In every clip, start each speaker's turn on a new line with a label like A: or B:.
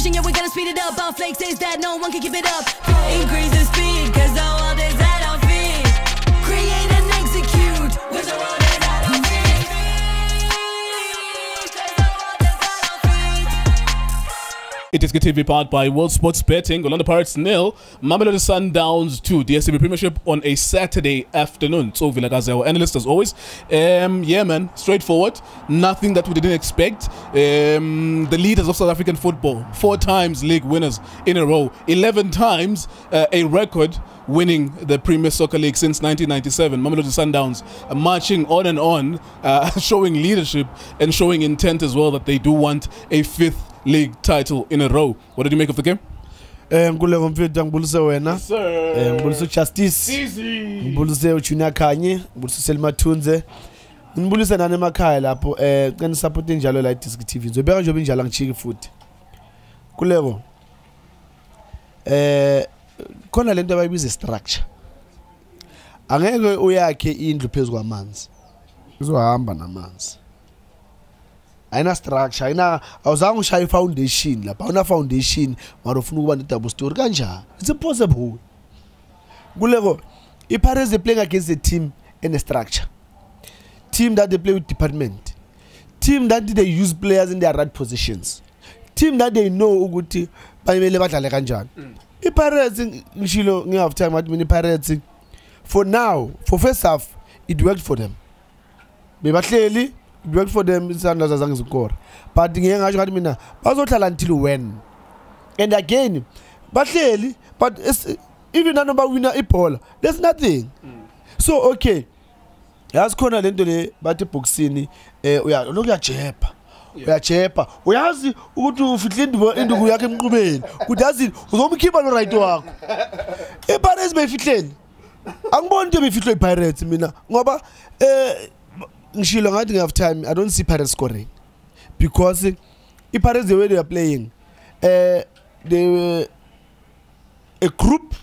A: pushing, yeah, we gotta speed it up. Our flakes is that no one can keep it up. Increase the speed, cause the world is at our feet. Create and execute, cause the world is at our feet.
B: iDiskiTV powered by World Sports Betting. Orlando Pirates 0, Mamelodi Sundowns 2. DStv Premiership on a Saturday afternoon. Tso Vilakazi, our analyst as always. Yeah, man, straightforward. Nothing that we didn't expect. The leaders of South African football, 4 times league winners in a row, 11 times a record winning the Premier Soccer League since 1997. Mamelodi Sundowns marching on, showing leadership and showing intent as well that they do want a 5th league title in a row. What did you make of the game?
C: Nguleko mfethu ngibulise wena.
B: Yes, sir.
C: Ngibulise Justice.
B: Easy.
C: Ngibulise uJunior Khanye, ngibulise Selma Thunze. Ngibulise nani emakhaya lapho cela support njalo la iDiskiTV. Ngizobeka nje njalo ngichiki futhi. Kuleko khona lento abayibiza structure. Angeke uyakhe indlu phezulu kwamanzi. Uzohamba namanzi. Ayina structure, ayina awuzange ushaye foundation lapha. Awuna foundation mara ufuna ukuba ne double story kanjani? It's impossible. Kuleko iPirates they playing against a team in a structure. Team that they play with department. Team that they use players in their right positions. Team that they know ukuthi bayimele badlale kanjani. iPirates ngishilo nge-half time wathi mina iPirates for now, for first half it worked for them. Bebahleli it worked for them Sundowns azange zikora. But ngeke ngasho ngathi mina bazohlala until when. And again bahleli but even nanoba winner ibhola there's nothing. So okay. Yazi khona lento le bathi boxini uyajepa. Uyajepa. Uyazi ukuthi ufihle induku yakhe emqubeni. Ukuthi yazi uzomkhipha no right wakho. iPirates befihleni. Angiboni into befihlwe iPirates mina ngoba ngishilo ngathi nge-half time I don't see Pirates scoring because iPirates the way they are playing they were a group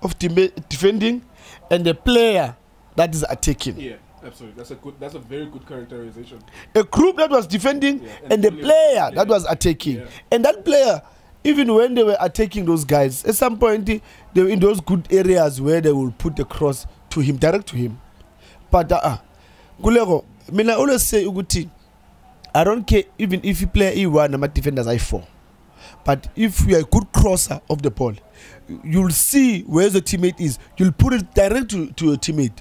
C: of defending and a player that is attacking.
B: Yeah, absolutely. That's a very good characterization.
C: A group that was defending and a player that was attacking. Yeah. And that player, even when they were attacking those guys, at some point they were in those good areas where they will put the cross to him, direct to him. But Gulego, I always say Uguti, I don't care even if you play E1 and my defenders I4. But if you are a good crosser of the ball, you'll see where the teammate is. You'll put it direct to your teammate.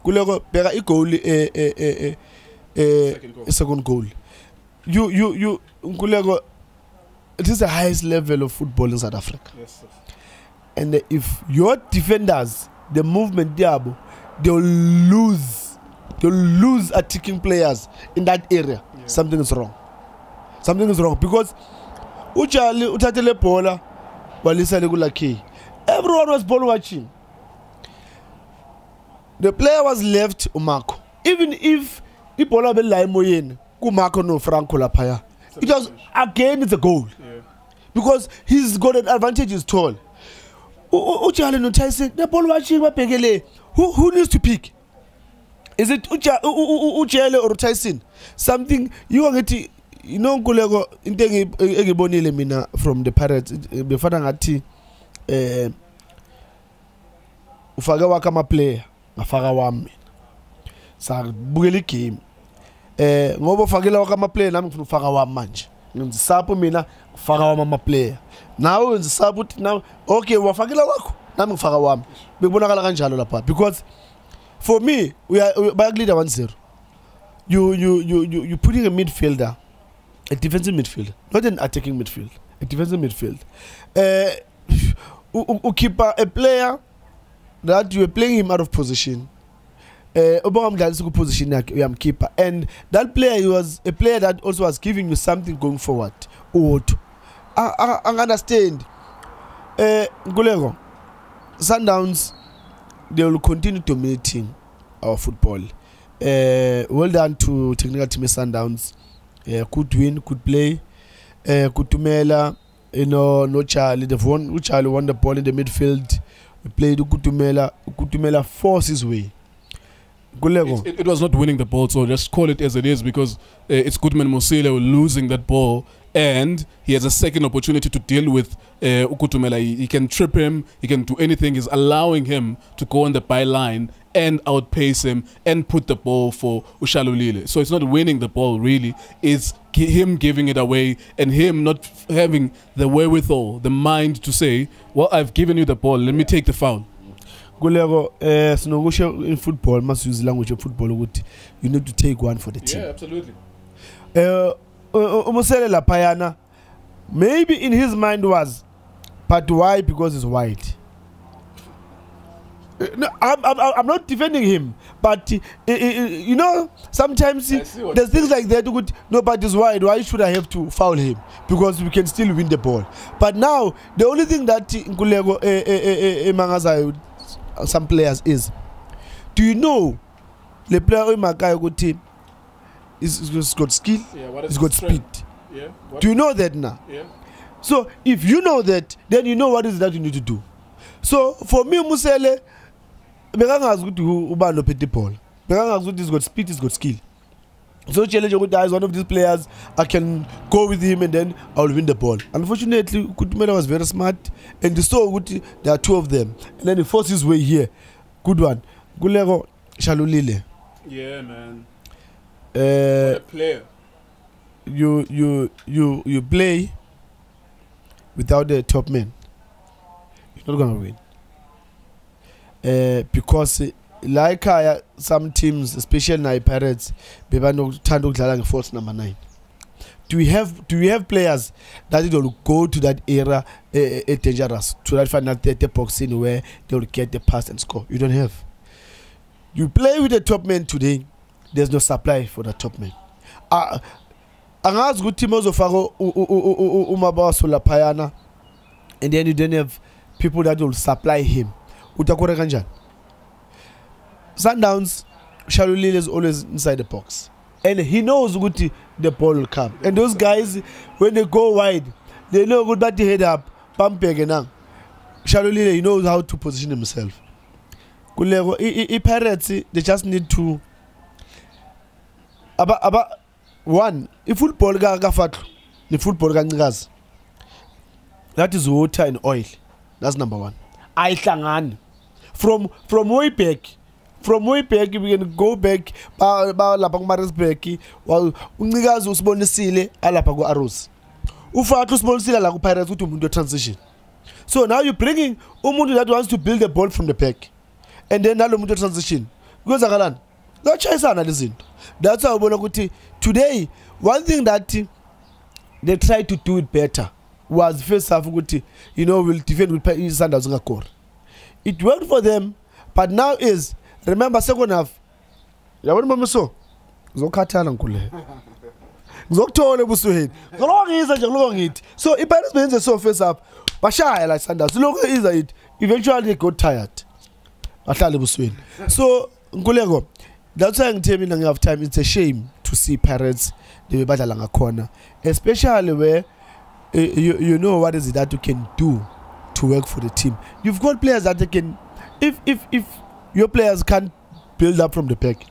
C: Gulego, pega a goal, second goal. You Gulego, it is the highest level of football in South Africa.
B: Yes, sir.
C: And if your defenders, the movement diabo, they'll lose attacking players in that area. Yeah. Something is wrong. Something is wrong because Uchali utatele bola walisa legula key. Everyone was ball watching. The player was left Umako. Even if the bola be line moyen, Kumako no Franco lapaya. It was again it's a goal.
B: Yeah.
C: Because he's got an advantage is tall. Uchali no Tyson, the ball watching who needs to pick? Is it Uchale or Tyson? Something you are getting, you know, Kulego Integibonile Mina from the Pirates, before ngati Ufagawa kama player, Afaga wami. Sa bugeli game. Ngoba ufagela kama player nami ngifuna ufaga wami manje. Ngizisapo mina ufaga wami ama player. Now ngizisapo now okay wafagela wakho nami ngifaga wami. Bekubonakala kanjalo lapha because for me, we are leader 1-0. You putting a midfielder, a defensive midfielder, not an attacking midfield, a defensive midfield. Keeper, a player that you are playing him out of position. Position keeper, and that player was a player that also was giving you something going forward. I understand. Gulego, Sundowns. They will continue dominating our football. Well done to technical team Sundowns. Could win, could play, could tumela. No Charlie. They've won. Charlie won the ball in the midfield. We played Ukutumela. Ukutumela forced his way.
B: It was not winning the ball, so just call it as it is, because it's Goodman Mosile losing that ball, and he has a second opportunity to deal with Ukutumela. He can trip him, he can do anything. He's allowing him to go on the byline and outpace him and put the ball for Shalulile. So it's not winning the ball really, it's him giving it away and him not having the wherewithal, the mind to say, well, I've given you the ball, let me take the foul.
C: Kulego, in football, must use language of football. You need to take one for the team.
B: Yeah, absolutely.
C: Umusele Payana, maybe in his mind was, but why? Because it's white. No, I'm not defending him, but you know, sometimes there's things like that. No, but it's wide. Why should I have to foul him? Because we can still win the ball. But now the only thing that Nkulego Mangaza some players is, do you know the player Makai team is got skill, he's got speed.
B: Yeah.
C: Do you know that now?
B: Yeah.
C: So if you know that, then you know what is that you need to do. So for me, Musele, Beganga's good to Ubano Petipol. Beganga's good, he's got speed, he's got skill. So challenge is one of these players. I can go with him and then I'll win the ball. Unfortunately, Kutumela was very smart and he saw good. There are two of them, and then he forced his way here. Good one. Gulego Shalulile.
B: Yeah, man. What a player.
C: You play without the top man, you're not gonna win. Because like some teams, especially Nai Pirates, they no false number 9. Do we have players that will go to that era dangerous to that final 30 boxing where they will get the pass and score? You don't have. You play with the top man today, there's no supply for the top man. Angas good team also Faro Umaba Payana, and then you don't have people that will supply him. Utakore Kanjan. Sundowns, Shalulile is always inside the box. And he knows good the ball will come. And those guys, when they go wide, they know good that they head up. Pampegenang. Shalulile, he knows how to position himself. Pirates, they just need to. About one, if football gafat, the football gangas. That is water and oil. That's number one. I thangan. From way back. From way back, we can go back. Lapang Marisbeki, while Unigas Usbonisile, Alapago Arus. Ufatu Sbonisila Lago Pirates to Mundo transition. So now you're bringing Umundo that wants to build the ball from the back. And then Nalomundo transition. Goes Agalan. That's choice analyzing. That's how Bonaguti. Today, one thing that they tried to do it better was first half, we'll defend with Sundowns core. It worked for them, but now is. Remember, second half. Ya wona mamiso. Ngizokhathala nkule. Ngizokuthola ebusuheni. Ngilongisa nje ngilongiti. So iPirates benze so first half. Bashaya like Sundowns. Look is it. Eventually they got tired. Bahlala ebusuheni. So Nkuleko, that's why I'm telling you have time. It's a shame to see Pirates they badala ngakhona, especially where you know what is it that you can do to work for the team. You've got players that they can if your players can't build up from the back,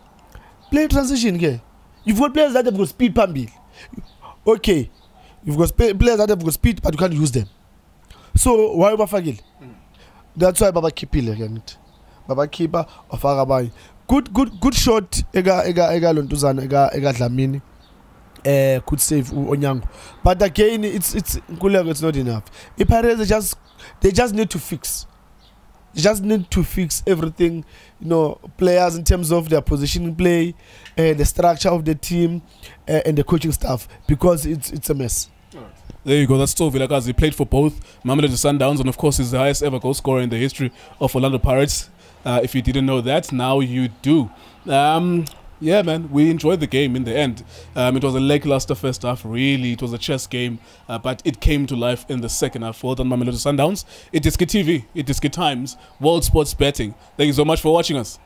C: play transition here. You've got players that have got speed, Pambil. Okay, you've got players that have got speed, but you can't use them. So why Bafagil? That's why Baba Kipile again. Baba Kipa of Arabai. Good shot. Ega Lontuzana. Ega Dlamini. Could save Onyango. But again, it's not enough. The Pirates they just need to fix. They just need to fix everything, players in terms of their positioning play, the structure of the team, and the coaching staff, because it's a mess.
B: There you go. That's Tso Vilakazi. He played for both Mamelodi Sundowns, and of course, he's the highest ever goal scorer in the history of Orlando Pirates. If you didn't know that, now you do. Yeah, man, we enjoyed the game in the end. It was a lackluster first half, really. It was a chess game, but it came to life in the second half. Well done, Mamelodi Sundowns. It is DStv, it is Times, World Sports Betting. Thank you so much for watching us.